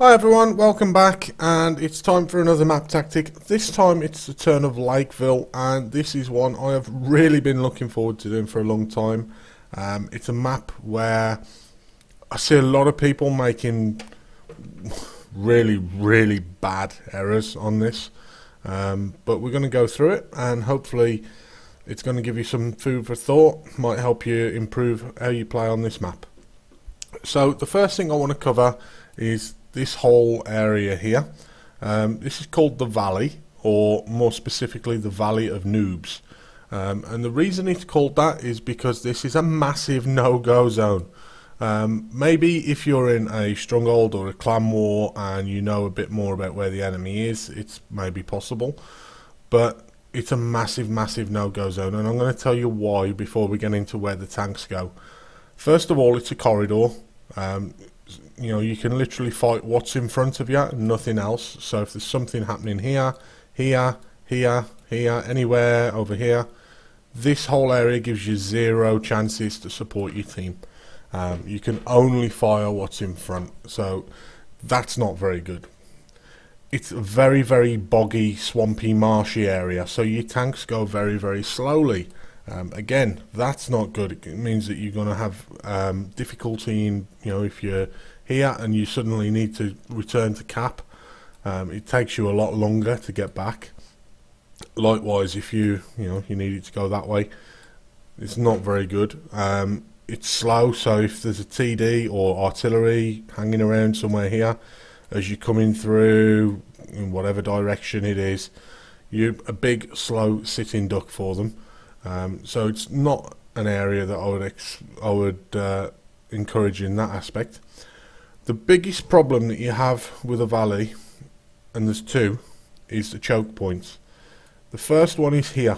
Hi everyone, welcome back, and it's time for another map tactic. This time it's the turn of Lakeville, and this is one I have really been looking forward to doing for a long time. It's a map where I see a lot of people making really bad errors on this, but we're going to go through it, and hopefully it's going to give you some food for thought, might help you improve how you play on this map. So the first thing I want to cover is this whole area here. This is called the Valley, or more specifically the Valley of Noobs, and the reason it's called that is because this is a massive no-go zone. Maybe if you're in a stronghold or a clan war and you know a bit more about where the enemy is, it's maybe possible, but it's a massive no-go zone, and I'm going to tell you why before we get into where the tanks go. First of all, it's a corridor. You know, you can literally fight what's in front of you and nothing else. So if there's something happening here, anywhere over here, this whole area gives you zero chances to support your team. You can only fire what's in front, so that's not very good. It's a very boggy, swampy, marshy area, so your tanks go very slowly. Again, that's not good. It means that you're going to have difficulty in, you know, if you're here and you suddenly need to return to cap, it takes you a lot longer to get back. Likewise, if you needed to go that way, it's not very good. It's slow, so if there's a TD or artillery hanging around somewhere here, as you're coming through in whatever direction it is, you're a big slow sitting duck for them. So it's not an area that I would encourage in that aspect. The biggest problem that you have with a valley, and there's two, is the choke points. The first one is here.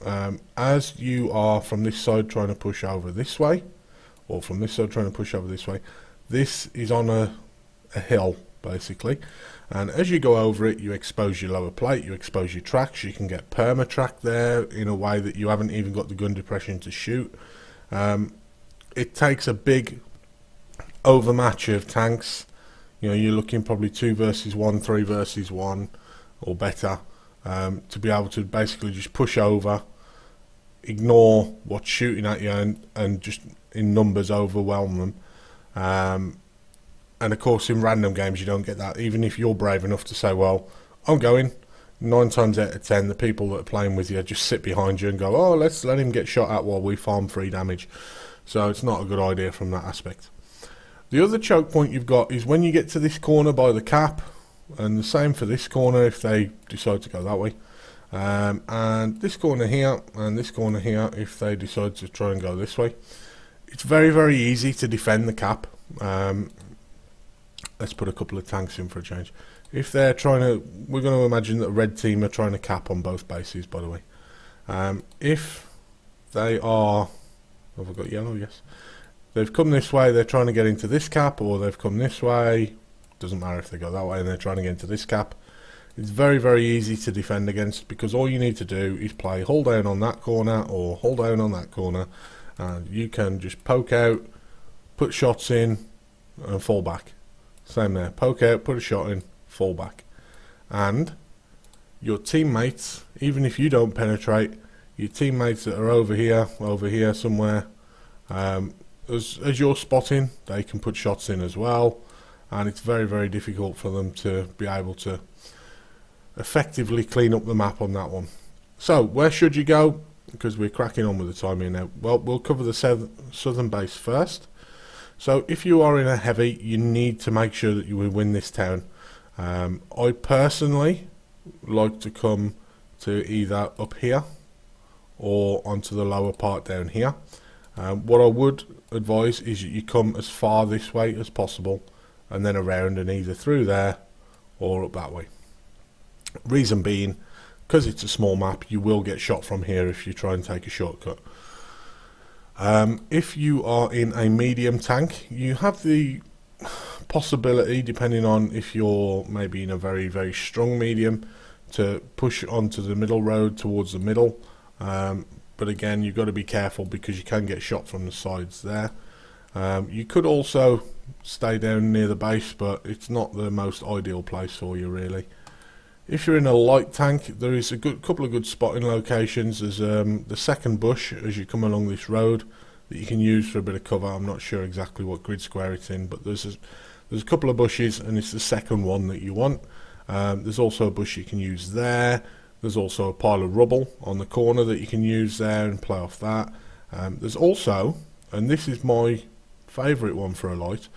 As you are from this side trying to push over this way, or from this side trying to push over this way, this is on a hill basically, and as you go over it, you expose your lower plate, you expose your tracks. You can get perma-track there in a way that you haven't even got the gun depression to shoot. It takes a big overmatch of tanks. You know, you're looking probably 2 versus 1, 3 versus 1 or better, to be able to basically just push over, ignore what's shooting at you, and just in numbers overwhelm them. And of course in random games you don't get that. Even if you're brave enough to say, well, I'm going, 9 times out of 10 the people that are playing with you just sit behind you and go, oh, let's let him get shot at while we farm free damage. So it's not a good idea from that aspect. The other choke point you've got is when you get to this corner by the cap, and the same for this corner if they decide to go that way, and this corner here and this corner here if they decide to try and go this way. It's very easy to defend the cap. Let's put a couple of tanks in for a change. If they're trying to, we're going to imagine that a red team are trying to cap on both bases, by the way. If they are, have I got yellow? Yes. They've come this way, they're trying to get into this cap, or they've come this way. Doesn't matter if they go that way and they're trying to get into this cap. It's very easy to defend against, because all you need to do is play hold down on that corner or hold down on that corner, and you can just poke out, put shots in, and fall back. Same there, poke out, put a shot in, fall back. And your teammates, even if you don't penetrate, your teammates that are over here somewhere, as you're spotting, they can put shots in as well, and it's very difficult for them to be able to effectively clean up the map on that one. So where should you go? Because we're cracking on with the time here now. Well, we'll cover the southern base first. So if you are in a heavy, you need to make sure that you will win this town. I personally like to come to either up here or onto the lower part down here. What I would advise is that you come as far this way as possible and then around and either through there or up that way. Reason being, because it's a small map, you will get shot from here if you try and take a shortcut. If you are in a medium tank, you have the possibility, depending on if you're maybe in a very strong medium, to push onto the middle road towards the middle. But again, you've got to be careful because you can get shot from the sides there. You could also stay down near the base, but it's not the most ideal place for you really. If you're in a light tank, there is a couple of good spotting locations. There's the second bush as you come along this road that you can use for a bit of cover. I'm not sure exactly what grid square it's in, but there's a couple of bushes, and it's the second one that you want. There's also a bush you can use there. There's also a pile of rubble on the corner that you can use there and play off that. There's also, and this is my favourite one for a light,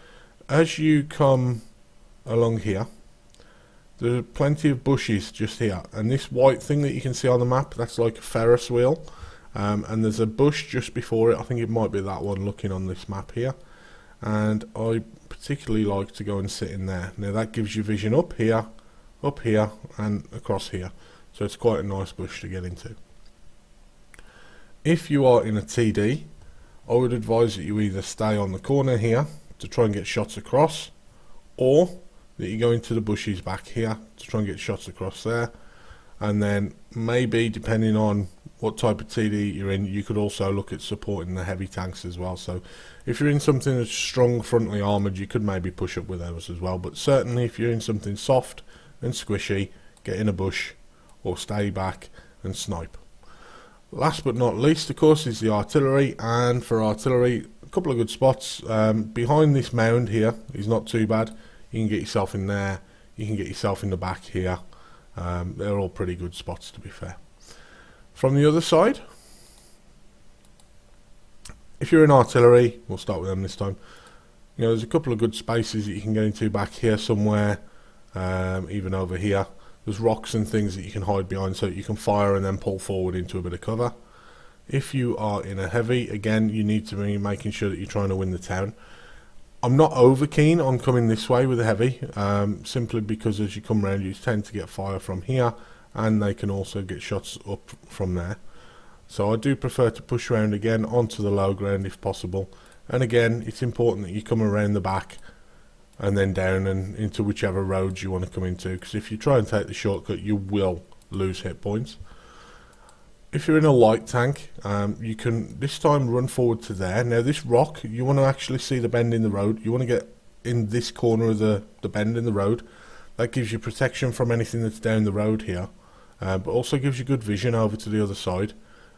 as you come along here, there are plenty of bushes just here, and this white thing that you can see on the map, that's like a Ferris wheel, and there's a bush just before it. I think it might be that one looking on this map here, and I particularly like to go and sit in there. Now that gives you vision up here, and across here, so it's quite a nice bush to get into. If you are in a TD, I would advise that you either stay on the corner here to try and get shots across, or that you go into the bushes back here to try and get shots across there. And then maybe, depending on what type of TD you're in, you could also look at supporting the heavy tanks as well. So if you're in something that's strong frontally armoured, you could maybe push up with those as well. But certainly if you're in something soft and squishy, get in a bush or stay back and snipe. Last but not least, of course, is the artillery. And for artillery, a couple of good spots. Behind this mound here is not too bad. You can get yourself in there, you can get yourself in the back here. They're all pretty good spots, to be fair. From the other side, if you're in artillery, we'll start with them this time. You know, there's a couple of good spaces that you can get into back here somewhere, even over here. There's rocks and things that you can hide behind so that you can fire and then pull forward into a bit of cover. If you are in a heavy, again, you need to be making sure that you're trying to win the town. I'm not over keen on coming this way with a heavy, simply because as you come around you tend to get fire from here, and they can also get shots up from there. So I do prefer to push around again onto the low ground if possible, and again it's important that you come around the back and then down and into whichever roads you want to come into, because if you try and take the shortcut you will lose hit points. If you're in a light tank, you can this time run forward to there. Now this rock, you want to actually see the bend in the road. You want to get in this corner of the bend in the road. That gives you protection from anything that's down the road here, but also gives you good vision over to the other side,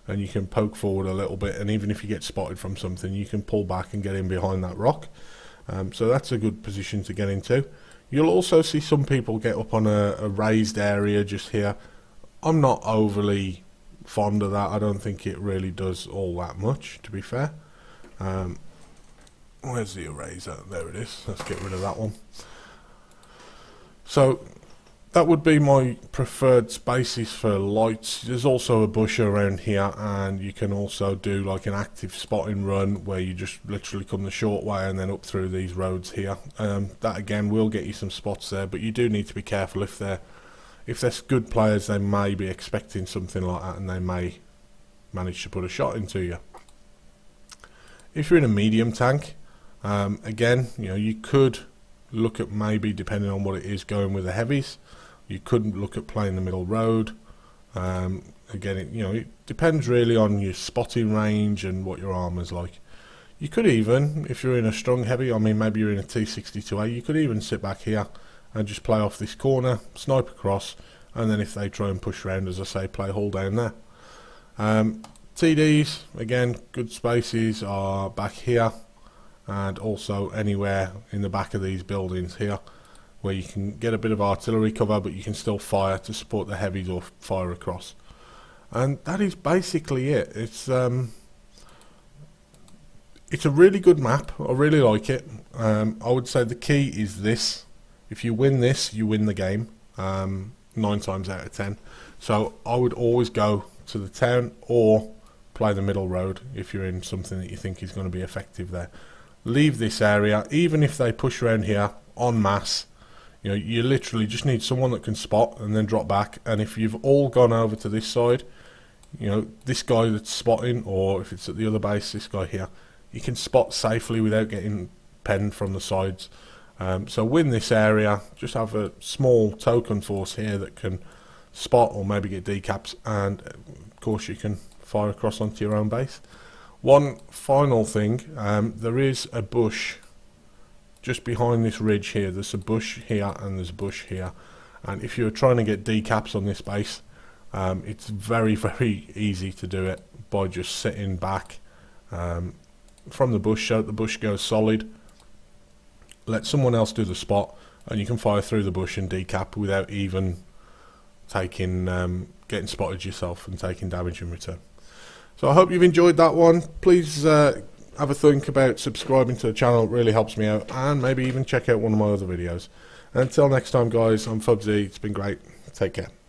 and you can poke forward a little bit, and even if you get spotted from something you can pull back and get in behind that rock. So that's a good position to get into. You'll also see some people get up on a raised area just here. I'm not overly fond of that. I don't think it really does all that much, to be fair. Where's the eraser? There it is. Let's get rid of that one. So that would be my preferred spaces for lights. There's also a bush around here, and you can also do like an active spotting run where you just literally come the short way and then up through these roads here. That again will get you some spots there, but you do need to be careful. If they're good players, they may be expecting something like that and they may manage to put a shot into you. If you're in a medium tank, again, you know, you could look at maybe, depending on what it is, going with the heavies. You could look at playing the middle road. Again, it depends really on your spotting range and what your armour's like. You could even, if you're in a strong heavy, I mean maybe you're in a T62A, you could even sit back here and just play off this corner, snipe across, and then if they try and push around, as I say, play hull down there. TDs, again, good spaces are back here, and also anywhere in the back of these buildings here, where you can get a bit of artillery cover, but you can still fire to support the heavies or fire across. And that is basically it. It's a really good map. I really like it. I would say the key is this. If you win this, you win the game, 9 times out of 10. So I would always go to the town or play the middle road if you're in something that you think is going to be effective there. Leave this area, even if they push around here en masse. You know, you literally just need someone that can spot and then drop back. And if you've all gone over to this side, you know, this guy that's spotting, or if it's at the other base, this guy here, you can spot safely without getting penned from the sides. So win this area, just have a small token force here that can spot or maybe get decaps, and of course you can fire across onto your own base. One final thing, there is a bush just behind this ridge here. There's a bush here and there's a bush here, and if you're trying to get decaps on this base, it's very, very easy to do it by just sitting back from the bush, so that the bush goes solid. Let someone else do the spot, and you can fire through the bush and decap without even taking getting spotted yourself and taking damage in return. So I hope you've enjoyed that one. Please have a think about subscribing to the channel. It really helps me out, and maybe even check out one of my other videos. And until next time, guys, I'm Fubzy. It's been great. Take care.